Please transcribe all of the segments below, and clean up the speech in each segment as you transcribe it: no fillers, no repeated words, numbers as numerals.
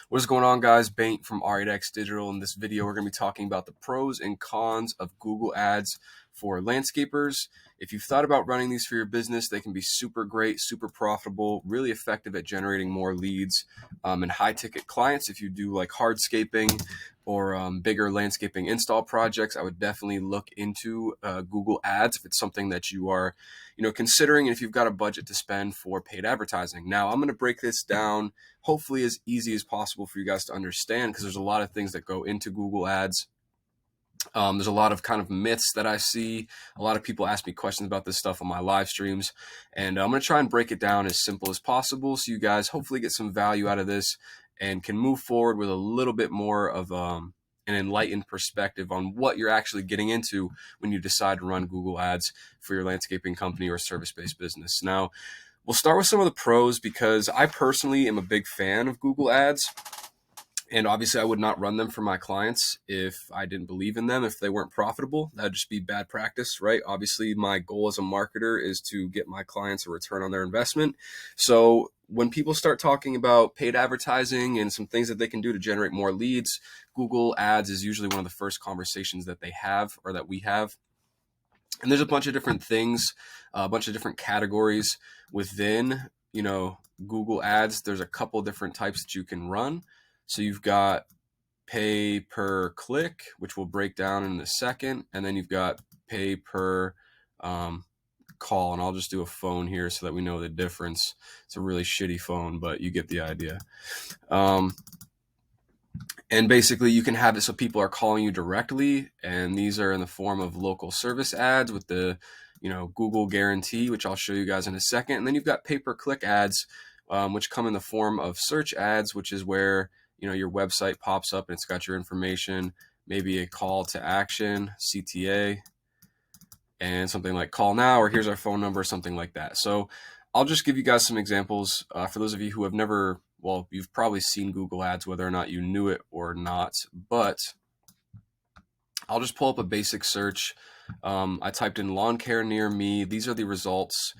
What is going on, guys? Baint from R8X Digital. In this video, we're going to be talking about the pros and cons of Google Ads for landscapers. If you've thought about running these for your business, they can be super great, super profitable, really effective at generating more leads and high-ticket clients. If you do like hardscaping or bigger landscaping install projects, I would definitely look into Google Ads if it's something that you are, considering, and if you've got a budget to spend for paid advertising. Now, I'm going to break this down hopefully as easy as possible for you guys to understand, because there's a lot of things that go into Google Ads. There's a lot of kind of myths that I see. A lot of people ask me questions about this stuff on my live streams, and I'm going to try and break it down as simple as possible so you guys hopefully get some value out of this and can move forward with a little bit more of an enlightened perspective on what you're actually getting into when you decide to run Google Ads for your landscaping company or service-based business. Now, we'll start with some of the pros, because I personally am a big fan of Google Ads. And obviously, I would not run them for my clients if I didn't believe in them, if they weren't profitable. That'd just be bad practice, right? Obviously, my goal as a marketer is to get my clients a return on their investment. So when people start talking about paid advertising and some things that they can do to generate more leads, Google Ads is usually one of the first conversations that they have, or that we have. And there's a bunch of different things, a bunch of different categories within, Google Ads. There's a couple different types that you can run. So you've got pay per click, which we'll break down in a second. And then you've got pay per call. And I'll just do a phone here so that we know the difference. It's a really shitty phone, but you get the idea. And basically, you can have it so people are calling you directly. And these are in the form of local service ads with the Google guarantee, which I'll show you guys in a second. And then you've got pay-per-click ads, which come in the form of search ads, which is where your website pops up and it's got your information, maybe a call to action, CTA, and something like call now, or here's our phone number, something like that. So I'll just give you guys some examples for those of you who have never, well, you've probably seen Google Ads, whether or not you knew it or not, but I'll just pull up a basic search. I typed in lawn care near me. These are the results.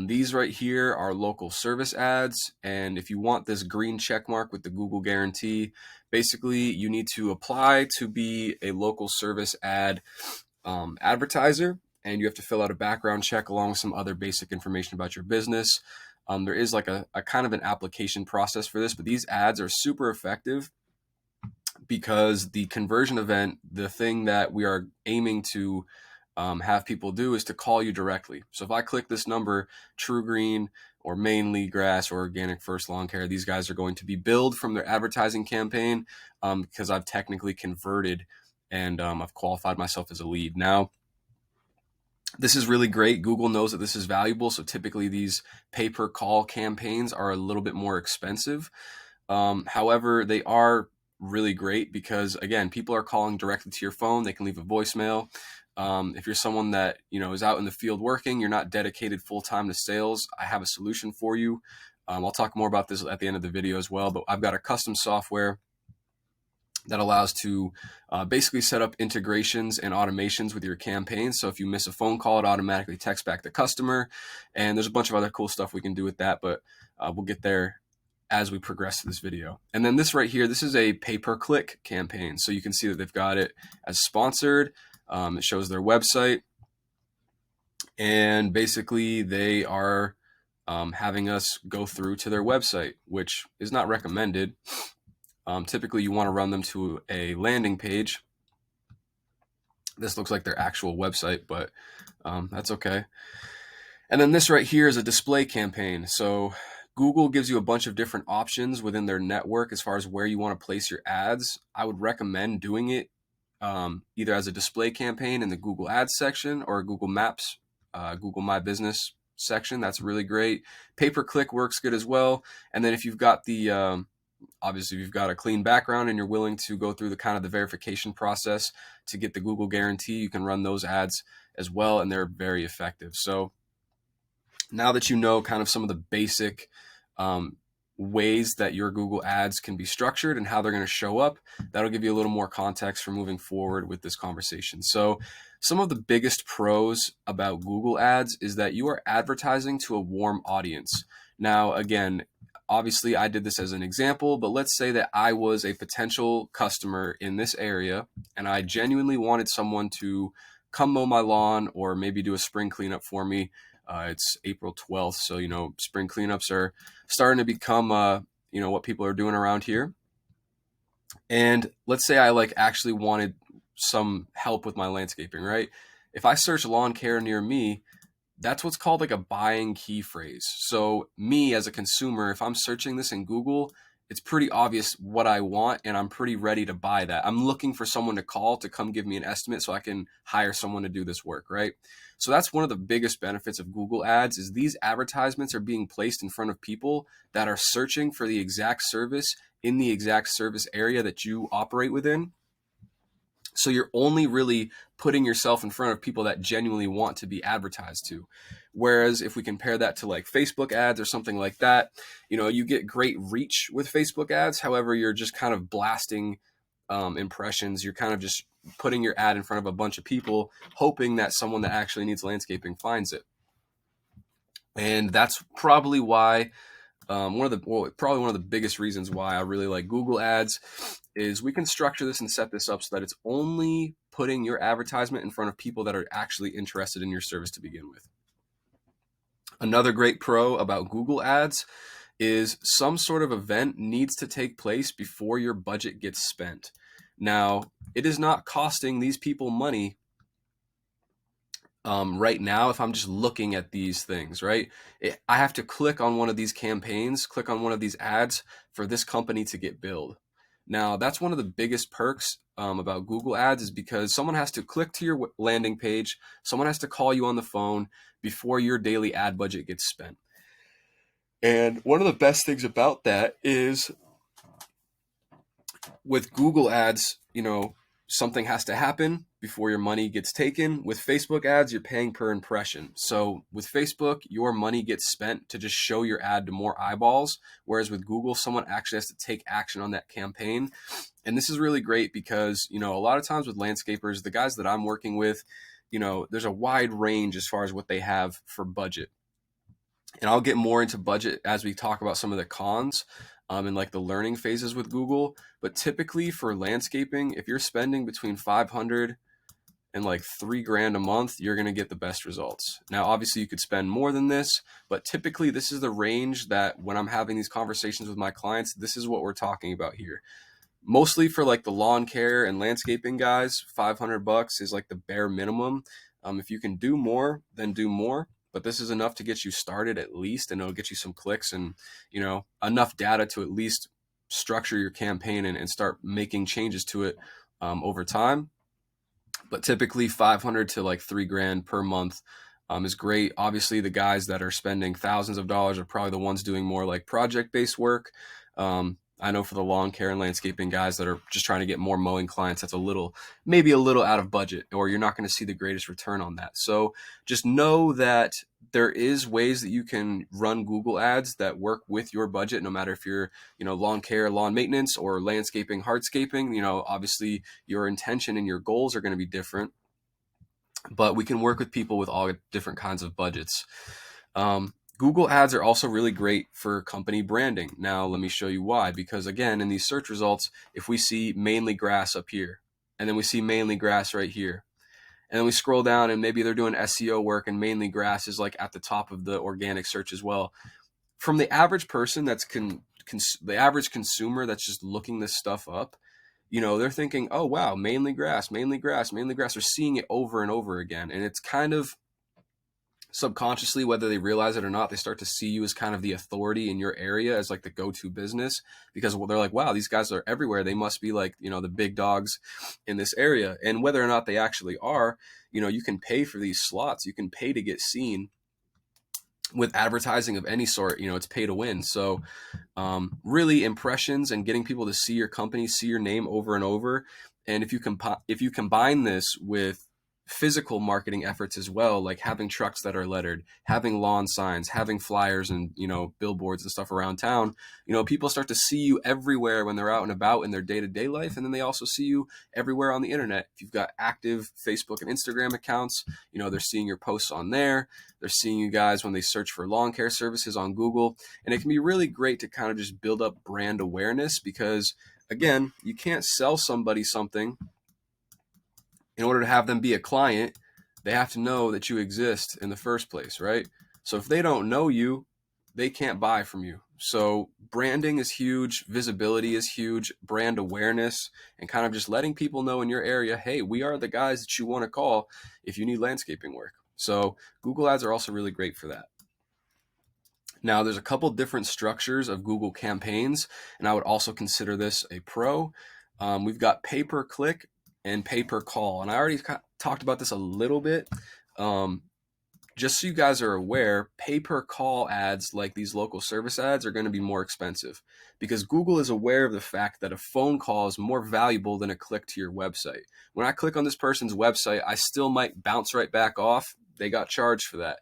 These right here are local service ads. And if you want this green check mark with the Google guarantee, basically you need to apply to be a local service ad advertiser, and you have to fill out a background check along with some other basic information about your business. There is like a kind of an application process for this, but these ads are super effective because the conversion event, the thing that we are aiming to have people do, is to call you directly. So if I click this number, True Green or Mainly Grass or Organic First Lawn Care, these guys are going to be billed from their advertising campaign because I've technically converted and I've qualified myself as a lead. Now, this is really great. Google knows that this is valuable. So typically these pay-per-call campaigns are a little bit more expensive. However, they are really great because, again, people are calling directly to your phone. They can leave a voicemail. If you're someone that is out in the field working, you're not dedicated full-time to sales, I have a solution for you. I'll talk more about this at the end of the video as well, but I've got a custom software that allows to basically set up integrations and automations with your campaigns. So if you miss a phone call, it automatically texts back the customer. And there's a bunch of other cool stuff we can do with that, but we'll get there as we progress to this video. And then this right here, this is a pay-per-click campaign. So you can see that they've got it as sponsored. It shows their website. And basically they are having us go through to their website, which is not recommended. Typically you want to run them to a landing page. This looks like their actual website, but that's okay. And then this right here is a display campaign. So Google gives you a bunch of different options within their network as far as where you want to place your ads. I would recommend doing it either as a display campaign in the Google Ads section or Google Maps, Google My Business section. That's really great. Pay-per-click works good as well. And then if you've got the obviously, if you've got a clean background and you're willing to go through the kind of the verification process to get the Google guarantee, you can run those ads as well, and they're very effective. So now that you know kind of some of the basic ways that your Google ads can be structured and how they're going to show up, that'll give you a little more context for moving forward with this conversation. So some of the biggest pros about Google ads is that you are advertising to a warm audience. Now, again, obviously I did this as an example, but let's say that I was a potential customer in this area and I genuinely wanted someone to come mow my lawn or maybe do a spring cleanup for me. It's April 12th, so spring cleanups are starting to become what people are doing around here. And let's say I actually wanted some help with my landscaping, right? If I search lawn care near me, that's what's called a buying key phrase. So me as a consumer, if I'm searching this in Google, it's pretty obvious what I want and I'm pretty ready to buy that. I'm looking for someone to call to come give me an estimate so I can hire someone to do this work, right? So that's one of the biggest benefits of Google Ads is these advertisements are being placed in front of people that are searching for the exact service in the exact service area that you operate within. So you're only really putting yourself in front of people that genuinely want to be advertised to. Whereas if we compare that to Facebook ads or something like that, you get great reach with Facebook ads. However, you're just kind of blasting impressions. You're kind of just putting your ad in front of a bunch of people, hoping that someone that actually needs landscaping finds it. And that's probably why probably one of the biggest reasons why I really like Google Ads is we can structure this and set this up so that it's only putting your advertisement in front of people that are actually interested in your service to begin with. Another great pro about Google Ads is some sort of event needs to take place before your budget gets spent. Now, it is not costing these people money right now if I'm just looking at these things, right? I have to click on one of these campaigns, click on one of these ads for this company to get billed. Now, that's one of the biggest perks about Google Ads is because someone has to click to your landing page, someone has to call you on the phone before your daily ad budget gets spent. And one of the best things about that is with Google Ads, something has to happen before your money gets taken. With Facebook ads, you're paying per impression. So with Facebook, your money gets spent to just show your ad to more eyeballs. Whereas with Google, someone actually has to take action on that campaign. And this is really great because, a lot of times with landscapers, the guys that I'm working with, there's a wide range as far as what they have for budget. And I'll get more into budget as we talk about some of the cons and the learning phases with Google. But typically for landscaping, if you're spending between $500 and $3,000 a month, you're going to get the best results. Now, obviously you could spend more than this, but typically this is the range that when I'm having these conversations with my clients, this is what we're talking about here. Mostly for the lawn care and landscaping guys, $500 is the bare minimum. If you can do more, then do more. But this is enough to get you started at least, and it'll get you some clicks and, enough data to at least structure your campaign and start making changes to it over time. But typically $500 to $3,000 per month is great. Obviously, the guys that are spending thousands of dollars are probably the ones doing more project-based work. I know for the lawn care and landscaping guys that are just trying to get more mowing clients, that's maybe a little out of budget, or you're not going to see the greatest return on that. So just know that there is ways that you can run Google ads that work with your budget, no matter if you're, lawn care, lawn maintenance, or landscaping, hardscaping. Obviously your intention and your goals are going to be different, but we can work with people with all different kinds of budgets. Google ads are also really great for company branding. Now, let me show you why. Because again, in these search results, if we see mainly grass up here, and then we see mainly grass right here, and then we scroll down and maybe they're doing SEO work and mainly grass is at the top of the organic search as well. From the average person that's the average consumer that's just looking this stuff up, they're thinking, oh, wow, mainly grass, mainly grass, mainly grass. They're seeing it over and over again. And it's kind of subconsciously, whether they realize it or not, they start to see you as kind of the authority in your area as the go-to business, because they're like, wow, these guys are everywhere. They must be the big dogs in this area. And whether or not they actually are, you can pay for these slots. You can pay to get seen with advertising of any sort. It's pay to win. So really impressions and getting people to see your company, see your name over and over. And if you combine this with physical marketing efforts as well, like having trucks that are lettered, having lawn signs, having flyers and, billboards and stuff around town. People start to see you everywhere when they're out and about in their day-to-day life. And then they also see you everywhere on the internet. If you've got active Facebook and Instagram accounts, they're seeing your posts on there. They're seeing you guys when they search for lawn care services on Google. And it can be really great to kind of just build up brand awareness, because again, you can't sell somebody something. In order to have them be a client, they have to know that you exist in the first place, right? So if they don't know you, they can't buy from you. So branding is huge, visibility is huge, brand awareness, and kind of just letting people know in your area, hey, we are the guys that you want to call if you need landscaping work. So Google Ads are also really great for that. Now, there's a couple different structures of Google campaigns, and I would also consider this a pro. We've got pay-per-click and pay-per-call. And I already talked about this a little bit. Just so you guys are aware, pay-per-call ads like these local service ads are going to be more expensive, because Google is aware of the fact that a phone call is more valuable than a click to your website. When I click on this person's website, I still might bounce right back off. They got charged for that.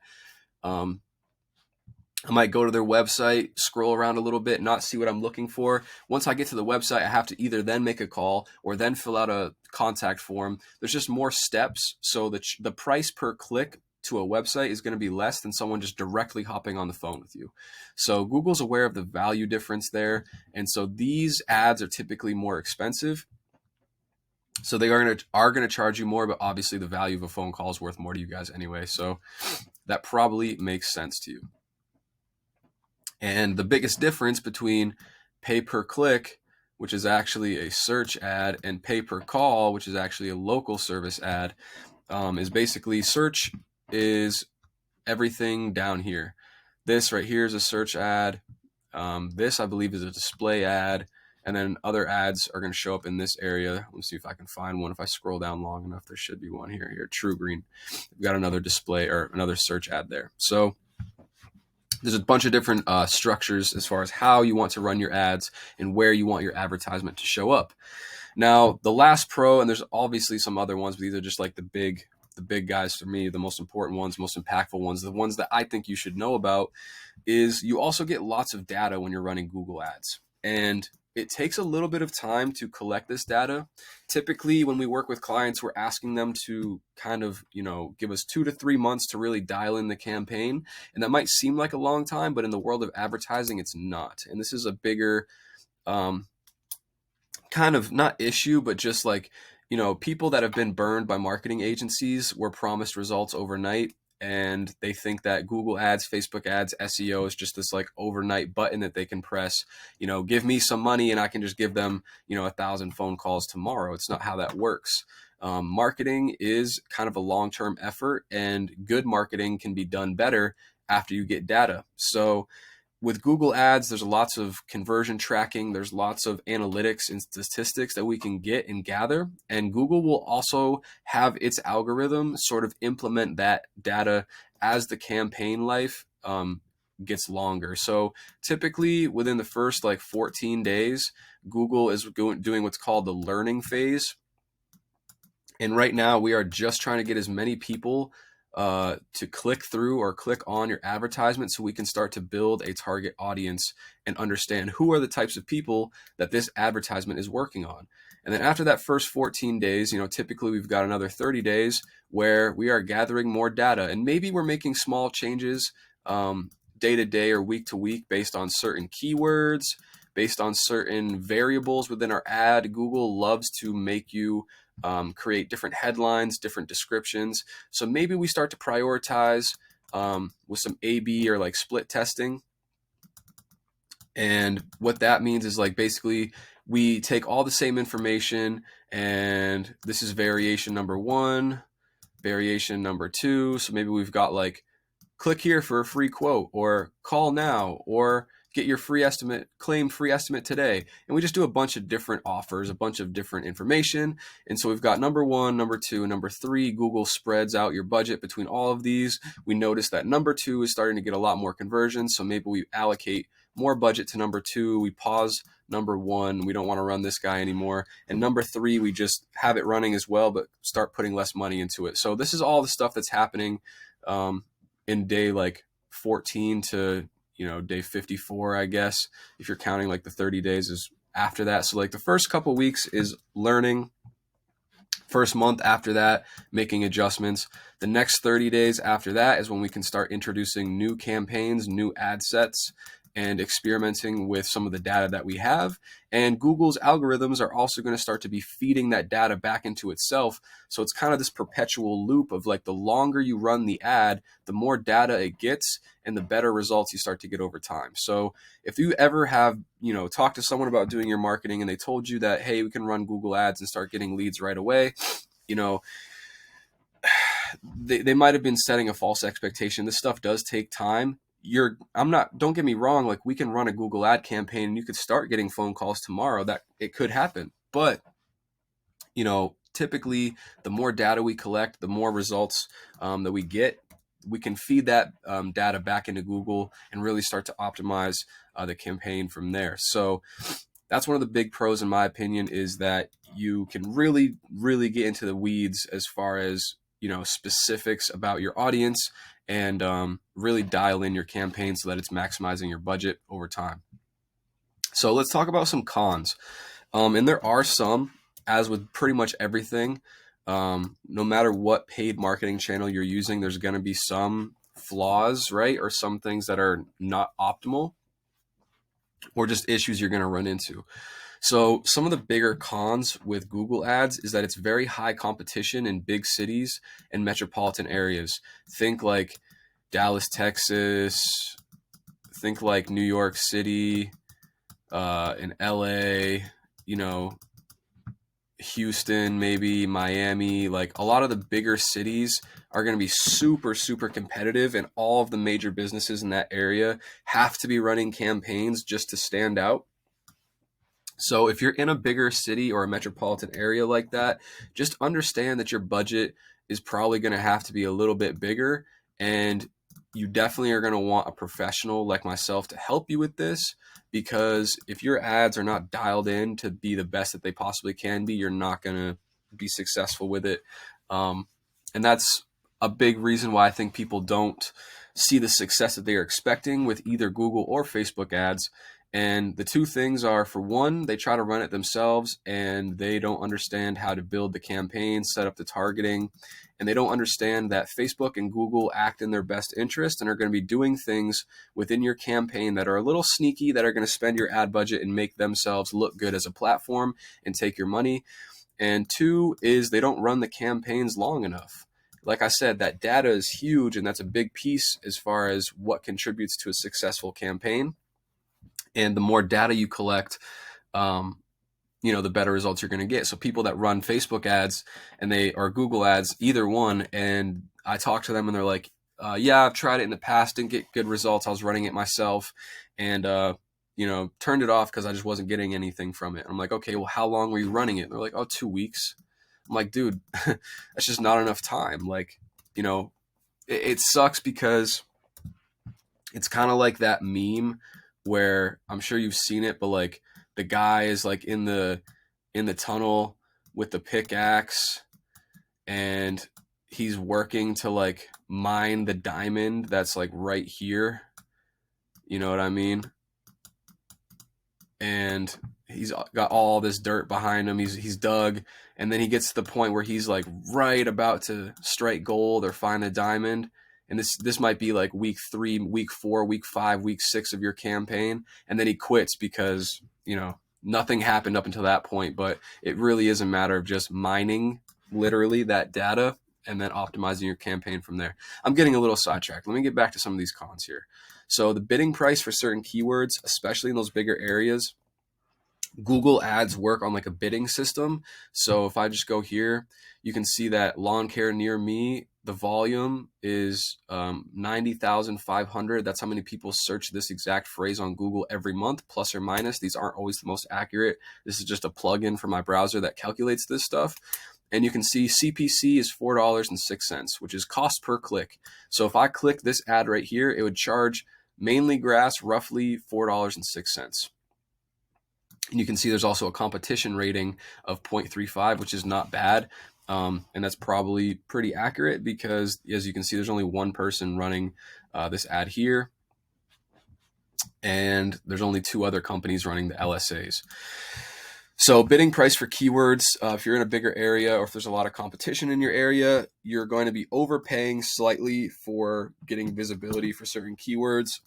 I might go to their website, scroll around a little bit, not see what I'm looking for. Once I get to the website, I have to either then make a call or then fill out a contact form. There's just more steps. So the price per click to a website is going to be less than someone just directly hopping on the phone with you. So Google's aware of the value difference there. And so these ads are typically more expensive. So they are going to charge you more, but obviously the value of a phone call is worth more to you guys anyway. So that probably makes sense to you. And the biggest difference between pay-per-click, which is actually a search ad, and pay-per-call, which is actually a local service ad, is basically search is everything down here. This right here is a search ad. This, I believe, is a display ad. And then other ads are going to show up in this area. Let me see if I can find one. If I scroll down long enough, there should be one here. TruGreen. We've got another display or another search ad there. So there's a bunch of different structures as far as how you want to run your ads and where you want your advertisement to show up. Now, the last pro, and there's obviously some other ones, but these are just like the big guys for me, the most important ones, most impactful ones, the ones that I think you should know about, is you also get lots of data when you're running Google Ads. And it takes a little bit of time to collect this data. Typically, when we work with clients, we're asking them to kind of, give us 2 to 3 months to really dial in the campaign. And that might seem like a long time, but in the world of advertising, it's not. And this is a bigger kind of not issue, but just like, people that have been burned by marketing agencies were promised results overnight. And they think that Google Ads, Facebook Ads, SEO is just this like overnight button that they can press, give me some money and I can just give them, 1,000 phone calls tomorrow. It's not how that works. Marketing is kind of a long-term effort, and good marketing can be done better after you get data. So with Google Ads, there's lots of conversion tracking. There's lots of analytics and statistics that we can get and gather. And Google will also have its algorithm sort of implement that data as the campaign life gets longer. So typically within the first 14 days, Google is doing what's called the learning phase. And right now we are just trying to get as many people to click through or click on your advertisement so we can start to build a target audience and understand who are the types of people that this advertisement is working on. And then after that first 14 days, typically we've got another 30 days where we are gathering more data, and maybe we're making small changes day to day or week to week based on certain keywords, based on certain variables within our ad. Google loves to make you create different headlines, different descriptions. So maybe we start to prioritize with some A/B or split testing. And what that means is basically we take all the same information, and this is variation number 1, variation number 2. So maybe we've got click here for a free quote, or call now, or get your free estimate, claim free estimate today. And we just do a bunch of different offers, a bunch of different information. And so we've got number 1, number 2, and number 3. Google spreads out your budget between all of these. We notice that number 2 is starting to get a lot more conversions. So maybe we allocate more budget to number 2. We pause number 1. We don't want to run this guy anymore. And number 3, we just have it running as well, but start putting less money into it. So this is all the stuff that's happening in day like 14 to, day 54, I guess, if you're counting like the 30 days is after that. So like the first couple weeks is learning. First month after that, making adjustments. The next 30 days after that is when we can start introducing new campaigns, new ad sets, and experimenting with some of the data that we have. And Google's algorithms are also going to start to be feeding that data back into itself. So it's kind of this perpetual loop of like the longer you run the ad, the more data it gets and the better results you start to get over time. So if you ever have, talked to someone about doing your marketing and they told you that, hey, we can run Google ads and start getting leads right away, they might have been setting a false expectation. This stuff does take time. Don't get me wrong, like we can run a Google ad campaign and you could start getting phone calls tomorrow. That it could happen. But, typically the more data we collect, the more results that we get, we can feed that data back into Google and really start to optimize the campaign from there. So that's one of the big pros, in my opinion, is that you can really, really get into the weeds as far as, specifics about your audience and really dial in your campaign so that it's maximizing your budget over time. So let's talk about some cons. And there are some, as with pretty much everything. No matter what paid marketing channel you're using, there's going to be some flaws, right? Or some things that are not optimal or just issues you're going to run into. So some of the bigger cons with Google ads is that it's very high competition in big cities and metropolitan areas. Think like Dallas, Texas, think like New York City, and LA, Houston, maybe Miami. Like a lot of the bigger cities are going to be super, super competitive, and all of the major businesses in that area have to be running campaigns just to stand out. So if you're in a bigger city or a metropolitan area like that, just understand that your budget is probably going to have to be a little bit bigger, and you definitely are going to want a professional like myself to help you with this, because if your ads are not dialed in to be the best that they possibly can be, you're not going to be successful with it. And that's a big reason why I think people don't see the success that they are expecting with either Google or Facebook ads. And the two things are, for one, they try to run it themselves and they don't understand how to build the campaign, set up the targeting, and they don't understand that Facebook and Google act in their best interest and are going to be doing things within your campaign that are a little sneaky, that are going to spend your ad budget and make themselves look good as a platform and take your money. And two is they don't run the campaigns long enough. Like I said, that data is huge, and that's a big piece as far as what contributes to a successful campaign. And the more data you collect, the better results you're going to get. So people that run Facebook ads or Google ads, either one, and I talk to them and they're like, yeah, I've tried it in the past, didn't get good results. I was running it myself and, turned it off because I just wasn't getting anything from it. I'm like, okay, well, how long were you running it? And they're like, 2 weeks. I'm like, dude, that's just not enough time. Like, it sucks because it's kind of like that meme where, I'm sure you've seen it, but like the guy is like in the tunnel with the pickaxe and he's working to like mine the diamond that's like right here. You know what I mean? And he's got all this dirt behind him. He's dug, and then he gets to the point where he's like right about to strike gold or find a diamond. And this might be like week 3, week 4, week 5, week 6 of your campaign. And then he quits because, nothing happened up until that point. But it really is a matter of just mining literally that data and then optimizing your campaign from there. I'm getting a little sidetracked. Let me get back to some of these cons here. So the bidding price for certain keywords, especially in those bigger areas, Google ads work on like a bidding system. So if I just go here, you can see that lawn care near me, the volume is 90,500. That's how many people search this exact phrase on Google every month, plus or minus. These aren't always the most accurate. This is just a plugin for my browser that calculates this stuff. And you can see CPC is $4.06, which is cost per click. So if I click this ad right here, it would charge Mainly grass, roughly $4.06. And you can see there's also a competition rating of 0.35, which is not bad. And that's probably pretty accurate because, as you can see, there's only one person running this ad here. And there's only 2 other companies running the LSAs. So bidding price for keywords, if you're in a bigger area or if there's a lot of competition in your area, you're going to be overpaying slightly for getting visibility for certain keywords.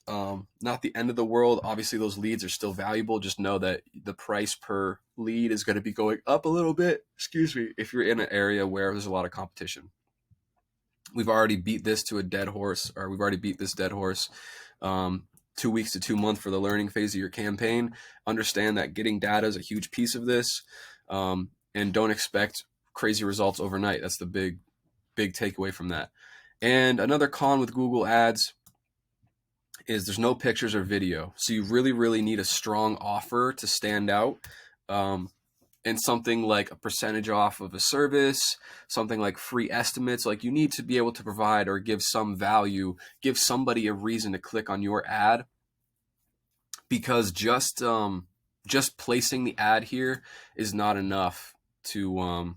Not the end of the world. Obviously, those leads are still valuable. Just know that the price per lead is going to be going up a little bit, if you're in an area where there's a lot of competition. We've already beat this to a dead horse, or we've already beat this dead horse. 2 weeks to 2 months for the learning phase of your campaign. Understand that getting data is a huge piece of this, and don't expect crazy results overnight. That's the big takeaway from that. And another con with Google Ads is there's no pictures or video. So you really need a strong offer to stand out. And something like a percentage off of a service, something like free estimates, like you need to be able to provide or give some value, give somebody a reason to click on your ad, because just placing the ad here is not enough to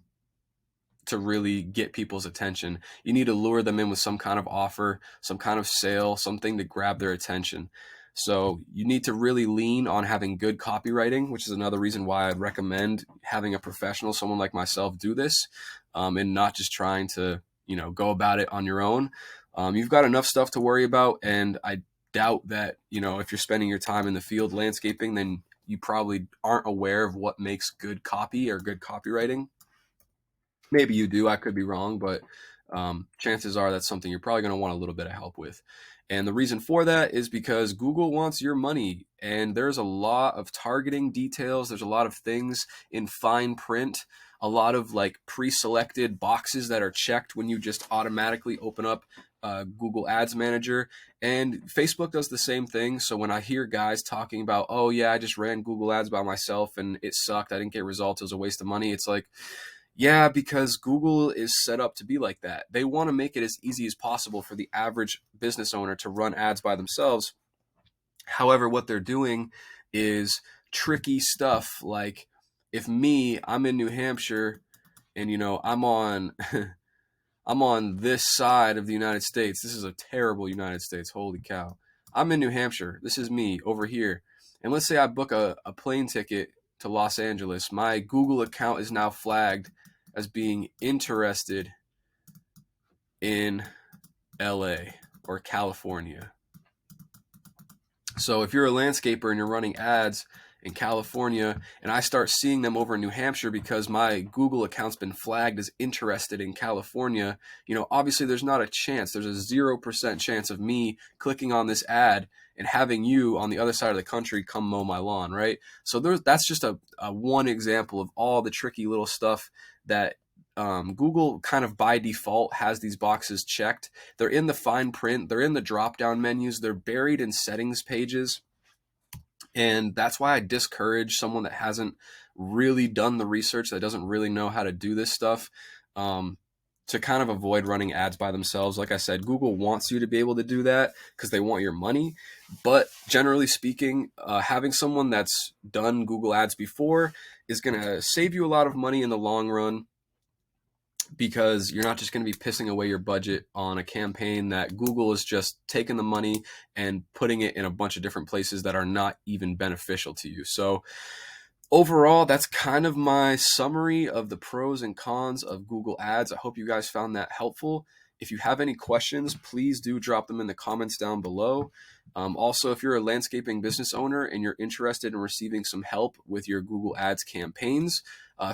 really get people's attention. You need to lure them in with some kind of offer, some kind of sale, something to grab their attention. So you need to really lean on having good copywriting, which is another reason why I'd recommend having a professional, someone like myself, do this, and not just trying to, go about it on your own. You've got enough stuff to worry about, and I doubt that, if you're spending your time in the field landscaping, then you probably aren't aware of what makes good copy or good copywriting. Maybe you do, I could be wrong, but chances are that's something you're probably going to want a little bit of help with. And the reason for that is because Google wants your money, and there's a lot of targeting details. There's a lot of things in fine print, a lot of like pre-selected boxes that are checked when you just automatically open up Google Ads Manager. And Facebook does the same thing. So when I hear guys talking about, oh yeah, I just ran Google Ads by myself and it sucked, I didn't get results, it was a waste of money. It's like, yeah, because Google is set up to be like that. They want to make it as easy as possible for the average business owner to run ads by themselves. However, what they're doing is tricky stuff. Like if I'm in New Hampshire and I'm on I'm on this side of the United States. This is a terrible United States. Holy cow. I'm in New Hampshire. This is me over here. And let's say I book a plane ticket to Los Angeles. My Google account is now flagged as being interested in LA or California. So if you're a landscaper and you're running ads in California and I start seeing them over in New Hampshire because my Google account's been flagged as interested in California, obviously there's not a chance. There's a 0% chance of me clicking on this ad and having you on the other side of the country come mow my lawn, right? So that's just a one example of all the tricky little stuff that Google kind of by default has these boxes checked. They're in the fine print. They're in the drop-down menus. They're buried in settings pages. And that's why I discourage someone that hasn't really done the research, that doesn't really know how to do this stuff, to kind of avoid running ads by themselves. Like I said, Google wants you to be able to do that because they want your money. But generally speaking, having someone that's done Google Ads before is going to save you a lot of money in the long run, because you're not just going to be pissing away your budget on a campaign that Google is just taking the money and putting it in a bunch of different places that are not even beneficial to you. So overall, that's kind of my summary of the pros and cons of Google Ads. I hope you guys found that helpful. If you have any questions, please do drop them in the comments down below. Also, if you're a landscaping business owner and you're interested in receiving some help with your Google Ads campaigns,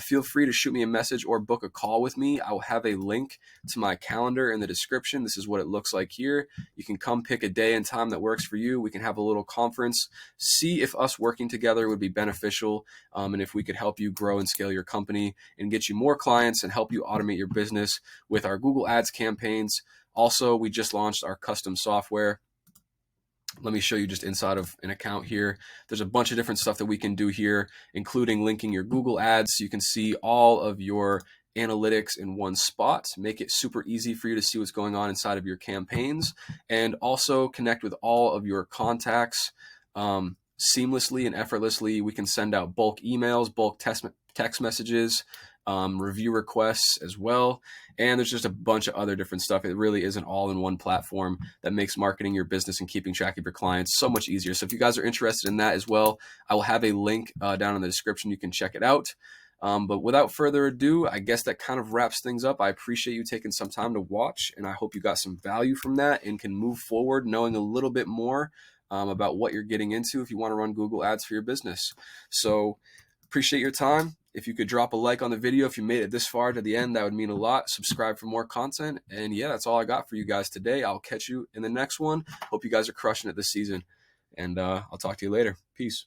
feel free to shoot me a message or book a call with me. I will have a link to my calendar in the description. This is what it looks like here. You can come pick a day and time that works for you. We can have a little conference, see if us working together would be beneficial, and if we could help you grow and scale your company and get you more clients and help you automate your business with our Google Ads campaigns. Also, we just launched our custom software. Let me show you just inside of an account here. There's a bunch of different stuff that we can do here, including linking your Google Ads so you can see all of your analytics in one spot, make it super easy for you to see what's going on inside of your campaigns, and also connect with all of your contacts seamlessly and effortlessly. We can send out bulk emails, bulk text messages, review requests as well. And there's just a bunch of other different stuff. It really is an all-in-one platform that makes marketing your business and keeping track of your clients so much easier. So if you guys are interested in that as well, I will have a link down in the description. You can check it out. But without further ado, I guess that kind of wraps things up. I appreciate you taking some time to watch, and I hope you got some value from that and can move forward knowing a little bit more about what you're getting into if you want to run Google Ads for your business. So appreciate your time. If you could drop a like on the video, if you made it this far to the end, that would mean a lot. Subscribe for more content. And yeah, that's all I got for you guys today. I'll catch you in the next one. Hope you guys are crushing it this season. And I'll talk to you later. Peace.